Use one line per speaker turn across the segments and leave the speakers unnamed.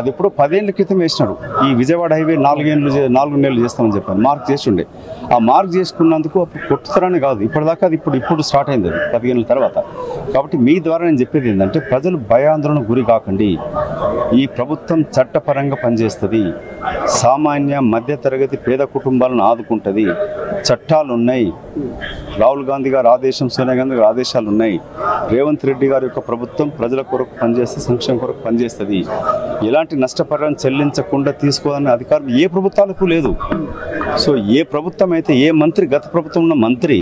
అది ఇప్పుడు 10 ఏళ్ల క్రితం వేసినారు. ఈ విజయవాడ హైవే 4 నెలలు చేస్తామని చెప్పాను. మార్క్ చేసి ఉండే. ఆ మార్క్ చేసుకున్నందుకు అప్పుడు కొట్టుతారని కాదు, ఇప్పటిదాకా అది ఇప్పుడు స్టార్ట్ అయింది, అది 15 ఏళ్ళ తర్వాత. కాబట్టి మీ ద్వారా నేను చెప్పేది ఏంటంటే ప్రజలు భయాందోళన గురి కాకండి. ఈ ప్రభుత్వం చట్టపరంగా పనిచేస్తుంది, సామాన్య మధ్యతరగతి పేద కుటుంబాలను ఆదుకుంటుంది. చట్టాలు ఉన్నాయి, రాహుల్ గాంధీ గారి ఆదేశం, సోనియా గాంధీ గారి ఆదేశాలు ఉన్నాయి. రేవంత్ రెడ్డి గారి యొక్క ప్రభుత్వం ప్రజల కొరకు పనిచేస్తే, సంక్షేమం కొరకు పనిచేస్తుంది. ఎలాంటి నష్టపరిహారం చెల్లించకుండా తీసుకోవాలనే అధికారం ఏ ప్రభుత్వాలకు లేదు. సో ఏ ప్రభుత్వం అయితే, ఏ మంత్రి, గత ప్రభుత్వం ఉన్న మంత్రి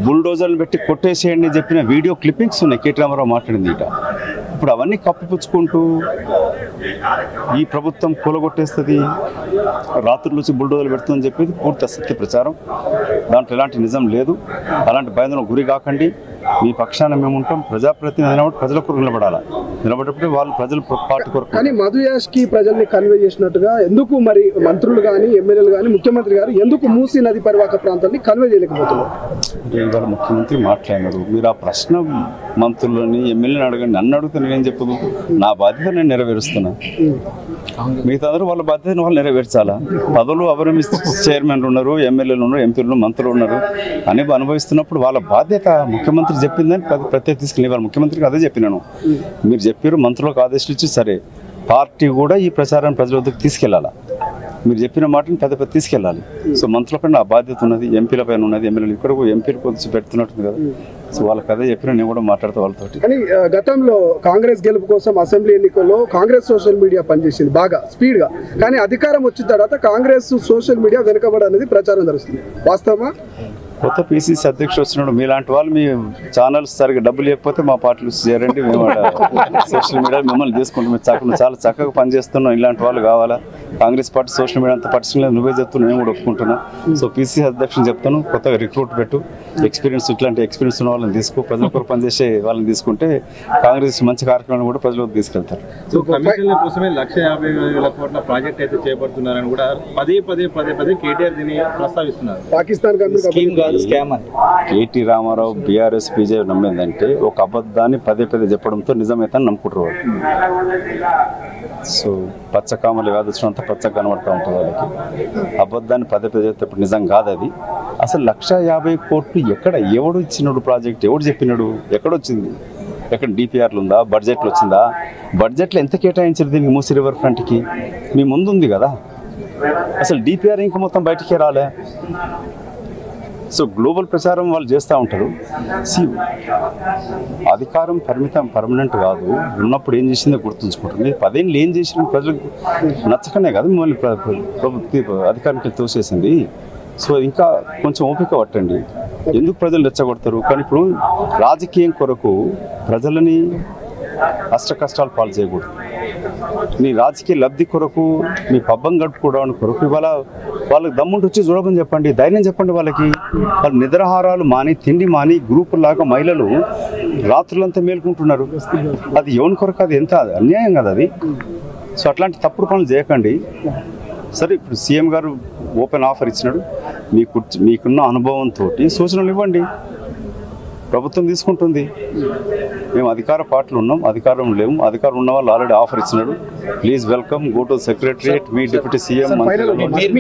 బుల్డోజర్లు పెట్టి కొట్టేసేయండి చెప్పిన వీడియో క్లిప్పింగ్స్ ఉన్నాయి. కేటీ రామారావు మాట్లాడింది ఇట. ఇప్పుడు అవన్నీ కప్పిపుచ్చుకుంటూ ఈ ప్రభుత్వం కూలగొట్టేస్తుంది, రాత్రుల నుంచి బుల్డోజర్లు పెడుతుందని చెప్పేది పూర్తి అసత్య ప్రచారం. దాంట్లో ఎలాంటి నిజం లేదు. అలాంటి భయంలో గురి కాకండి. మీ పక్షాన మేము ఉంటాం. ప్రజాప్రతినిధి ప్రజల కొరకు నిలబడాలి. నిలబడేటప్పుడు వాళ్ళు ప్రజలు పార్టీ కొరకు. కానీ
మధు యాష్కి ప్రజల్ని కన్వే చేసినట్టుగా ఎందుకు మరి మంత్రులు కానీ, ఎమ్మెల్యేలు కానీ, ముఖ్యమంత్రి గారు ఎందుకు మూసీ నది పరివాహక ప్రాంతాన్ని కన్వే చేయలేకపోతున్నారు?
ఇవాళ ముఖ్యమంత్రి మాట్లాడినారు. మీరు ఆ ప్రశ్న మంత్రులని, ఎమ్మెల్యేని అడగండి. నన్ను అడిగితే నేనేం చెప్పదు? నా బాధ్యత నేను నెరవేరుస్తున్నా. మిగతా అందరూ వాళ్ళ బాధ్యతను వాళ్ళు నెరవేర్చాలా? పదవులు అవరమిస్తూ చైర్మన్లు ఉన్నారు, ఎమ్మెల్యేలు ఉన్నారు, ఎంపీలు, మంత్రులు ఉన్నారు అని అనుభవిస్తున్నప్పుడు వాళ్ళ బాధ్యత. ముఖ్యమంత్రి చెప్పిందని ప్రత్యేక తీసుకెళ్ళి వాళ్ళ ముఖ్యమంత్రికి అదే చెప్పినాను. మీరు చెప్పారు, మంత్రులకు ఆదేశాలు ఇచ్చి సరే, పార్టీ కూడా ఈ ప్రచారాన్ని ప్రజల వద్దకు తీసుకెళ్లాలా. మీరు చెప్పిన మాటని పెద్ద తీసుకెళ్ళాలి. సో మంత్రులపైన ఆ బాధ్యత ఉన్నది, ఎంపీల పైన ఉన్నది, ఎమ్మెల్యేలు ఇక్కడ ఎంపీలు కొంచెం పెడుతున్నట్టుంది కదా. సో వాళ్ళకి అదే చెప్పిన నేను కూడా మాట్లాడుతూ వాళ్ళతో.
కానీ గతంలో కాంగ్రెస్ గెలుపు కోసం అసెంబ్లీ ఎన్నికల్లో కాంగ్రెస్ సోషల్ మీడియా పనిచేసింది బాగా స్పీడ్గా. కానీ అధికారం వచ్చిన తర్వాత కాంగ్రెస్ సోషల్ మీడియా వెనుకబడనేది ప్రచారం జరుగుతుంది. వాస్తవమా?
కొత్త పిసిసి అధ్యక్షుడు వచ్చినాడు. మీలాంటి వాళ్ళు మీ ఛానల్స్ సరిగ్గా డబ్బులు లేకపోతే మా పార్టీలు చేరండి, మేము సోషల్ మీడియా మిమ్మల్ని తీసుకుంటాం. చాలా చక్కగా పనిచేస్తున్నాం. ఇలాంటి వాళ్ళు కావాలా? కాంగ్రెస్ పార్టీ సోషల్ మీడియా అంత పట్టించలేదు. నువ్వే చెప్తున్నా, నేను కూడా ఒప్పుకుంటున్నా. సో పిసిసి అధ్యక్షుని చెప్తాను, కొత్తగా రిక్రూట్ పెట్టు, ఎక్స్పీరియన్స్, ఇట్లాంటి ఎక్స్పీరియన్స్ ఉన్న వాళ్ళని తీసుకో. ప్రజల కొరకు పనిచేసే వాళ్ళని తీసుకుంటే కాంగ్రెస్ మంచి కార్యక్రమాలను కూడా ప్రజలకు తీసుకెళ్తారు.
సో కమిషన్ల కోసమే 1,50,000 కోట్ల ప్రాజెక్ట్ అయితే చేపడుతున్నారని కూడా పదే కేటీఆర్ దీన్ని ప్రస్తావిస్తున్నారు.
పాకిస్తాన్
కేటీ రామారావు బీఆర్ఎస్ బీజేపీ నమ్మిందంటే ఒక అబద్ధాన్ని పదే చెప్పడంతో నిజమైతే నమ్ముకుంటారు వాళ్ళు. సో పచ్చకామలు వ్యాధి వచ్చినంత పచ్చగా కనబడుతూ ఉంటుంది వాళ్ళకి. అబద్ధాన్ని పదే చెప్తే ఇప్పుడు నిజం కాదు అది. అసలు 1,50,000 కోట్లు ఎక్కడ, ఎవడు ఇచ్చినాడు ప్రాజెక్ట్, ఎవడు చెప్పినాడు, ఎక్కడొచ్చింది? ఎక్కడ డిపిఆర్లు ఉందా? బడ్జెట్లో వచ్చిందా? బడ్జెట్లో ఎంత కేటాయించారు దీనికి? మూసీ రివర్ ఫ్రంట్కి మీ ముందు ఉంది కదా. అసలు డిపిఆర్ ఇంకా మొత్తం బయటికే రాలే. సో గ్లోబల్ ప్రచారం వాళ్ళు చేస్తూ ఉంటారు. అధికారం పర్మనెంట్ కాదు. ఉన్నప్పుడు ఏం చేసిందో గుర్తుంచుకుంటారు. మీరు 10 ఏళ్ళు ఏం చేసిన ప్రజలకు నచ్చకనే కాదు మిమ్మల్ని అధికారానికి తోసేసింది. సో ఇంకా కొంచెం ఓపిక పట్టండి. ఎందుకు ప్రజలు రెచ్చగొడతారు? కానీ ఇప్పుడు రాజకీయం కొరకు ప్రజలని అష్ట కష్టాలు పాలు చేయకూడదు. మీ రాజకీయ లబ్ధి కొరకు, మీ పబ్బం గడుపుకోవడానికి కొరకు ఇవాళ వాళ్ళకి దమ్ముంటి వచ్చి చూడమని చెప్పండి, ధైర్యం చెప్పండి వాళ్ళకి. వాళ్ళు నిద్రాహారాలు మాని, తిండి మాని, గ్రూపులాగా మహిళలు రాత్రులంతా మేల్కుంటున్నారు. అది ఎవరి కొరకు? అది ఎంత అన్యాయం కదా అది. సో అట్లాంటి తప్పుడు పనులు చేయకండి. సరే, ఇప్పుడు సీఎం గారు ఓపెన్ ఆఫర్ ఇచ్చినాడు. మీకున్న అనుభవంతో సూచనలు ఇవ్వండి, ప్రభుత్వం తీసుకుంటుంది. మేము అధికార పార్టీలు ఉన్నాం, అధికారం లేము. అధికారం ఉన్న వాళ్ళు ఆల్రెడీ ఆఫర్ ఇచ్చినాడు. Please welcome, go to secretariat, me deputy CM.